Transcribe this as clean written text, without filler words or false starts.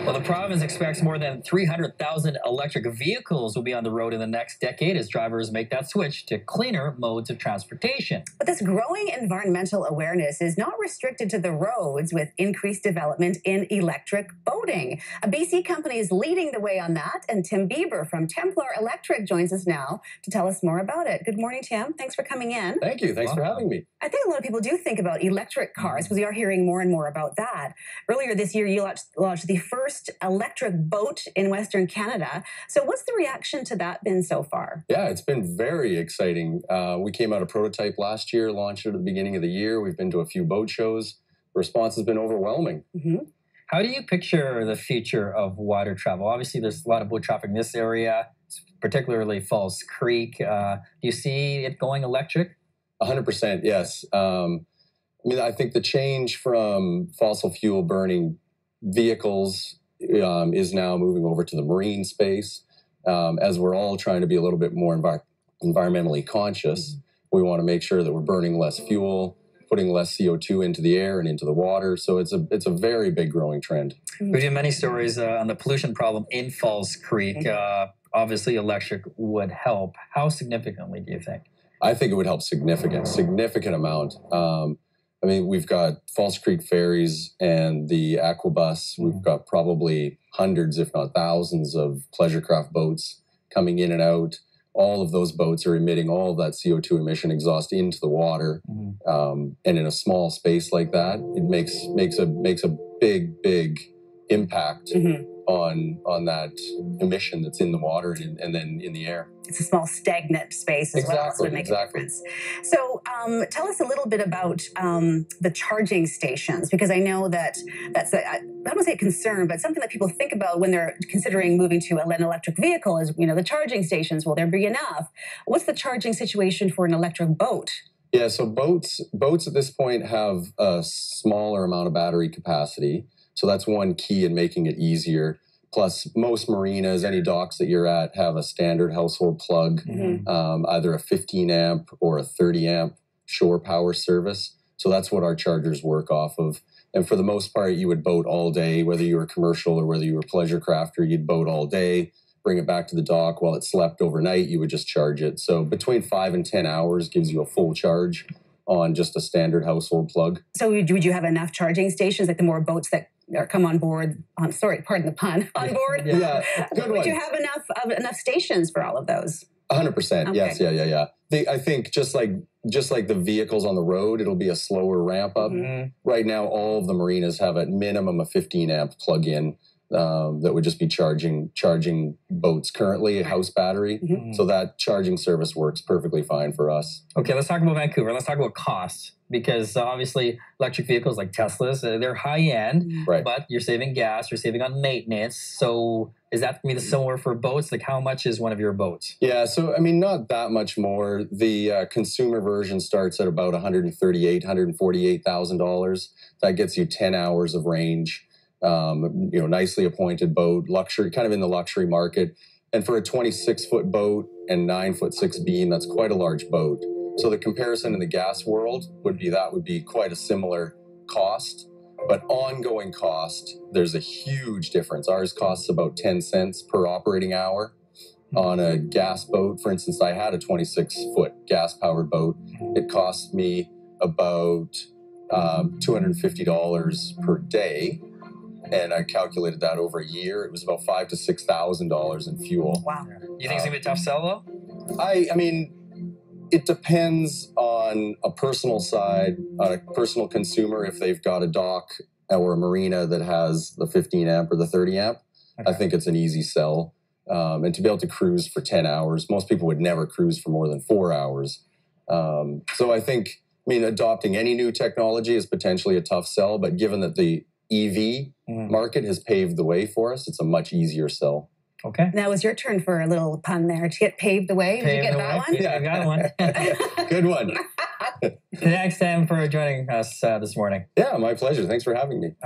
Well, the province expects more than 300,000 electric vehicles will be on the road in the next decade as drivers make that switch to cleaner modes of transportation. But this growing environmental awareness is not restricted to the roads, with increased development in electric boating. A BC company is leading the way on that, and Tim Bieber from Templar Electric joins us now to tell us more about it. Good morning, Tim. Thanks for coming in. Thank you. Thanks for having me. I think a lot of people do think about electric cars because we are hearing more and more about that. Earlier this year, you launched the first electric boat in Western Canada. So what's the reaction to that been so far? Yeah, it's been very exciting. We came out a prototype last year, launched it at the beginning of the year. We've been to a few boat shows. The response has been overwhelming. How do you picture the future of water travel? Obviously, there's a lot of boat traffic in this area, particularly Falls Creek. Do you see it going electric? 100%, yes. I think the change from fossil fuel burning vehicles is now moving over to the marine space. As we're all trying to be a little bit more environmentally conscious, we want to make sure that we're burning less fuel, putting less CO2 into the air and into the water. So it's a very big growing trend. We've had many stories on the pollution problem in Falls Creek. Obviously, electric would help. How significantly do you think? I think it would help significant amount. We've got Falls Creek ferries and the Aquabus. We've got probably hundreds, if not thousands, of pleasure craft boats coming in and out. All of those boats are emitting all of that CO2 emission exhaust into the water. And in a small space like that, it makes a big impact on that emission that's in the water and then in the air. It's a small stagnant space as well, so it would make a difference. So tell us a little bit about the charging stations, because I know that's I don't want to say a concern, but something that people think about when they're considering moving to an electric vehicle is, the charging stations. Will there be enough? What's the charging situation for an electric boat? Yeah, so boats at this point have a smaller amount of battery capacity. So that's one key in making it easier. Plus, most marinas, any docks that you're at, have a standard household plug, either a 15 amp or a 30 amp shore power service. So that's what our chargers work off of. And for the most part, you would boat all day, whether you were commercial or whether you were pleasure crafter, you'd boat all day, bring it back to the dock. While it slept overnight, you would just charge it. So between 5 and 10 hours gives you a full charge on just a standard household plug. So would you have enough charging stations, like the more boats that come on board? Sorry, pardon the pun. On board. Yeah, good one. Would you have enough stations for all of those? 100%. Okay. Yes. Yeah. I think just like the vehicles on the road, it'll be a slower ramp up. Right now, all of the marinas have at minimum a 15 amp plug-in that would just be charging boats currently, a house battery. So that charging service works perfectly fine for us. Okay, let's talk about Vancouver. Let's talk about cost, because obviously electric vehicles like Teslas, they're high end, but you're saving gas, you're saving on maintenance. So is that going to be similar for boats? Like, how much is one of your boats? Yeah, so not that much more. The consumer version starts at about $138,000, $148,000. That gets you 10 hours of range. Nicely appointed boat, luxury, kind of in the luxury market. And for a 26-foot boat and 9'6" beam, that's quite a large boat. So the comparison in the gas world would be quite a similar cost. But ongoing cost, there's a huge difference. Ours costs about 10 cents per operating hour. On a gas boat, for instance, I had a 26-foot gas-powered boat. It cost me about $250 per day. And I calculated that over a year. It was about $5,000 to $6,000 in fuel. Wow. You think it's going to be a tough sell, though? It depends on a personal side, on a personal consumer, if they've got a dock or a marina that has the 15 amp or the 30 amp. I think it's an easy sell. And to be able to cruise for 10 hours, most people would never cruise for more than 4 hours. So I think, adopting any new technology is potentially a tough sell, but given that the EV market has paved the way for us, it's a much easier sell. Okay. Now it's your turn for a little pun there. To get paved the way. Did you get that one? Yeah, I got one. Good one. Thanks, Sam, for joining us this morning. Yeah, my pleasure. Thanks for having me.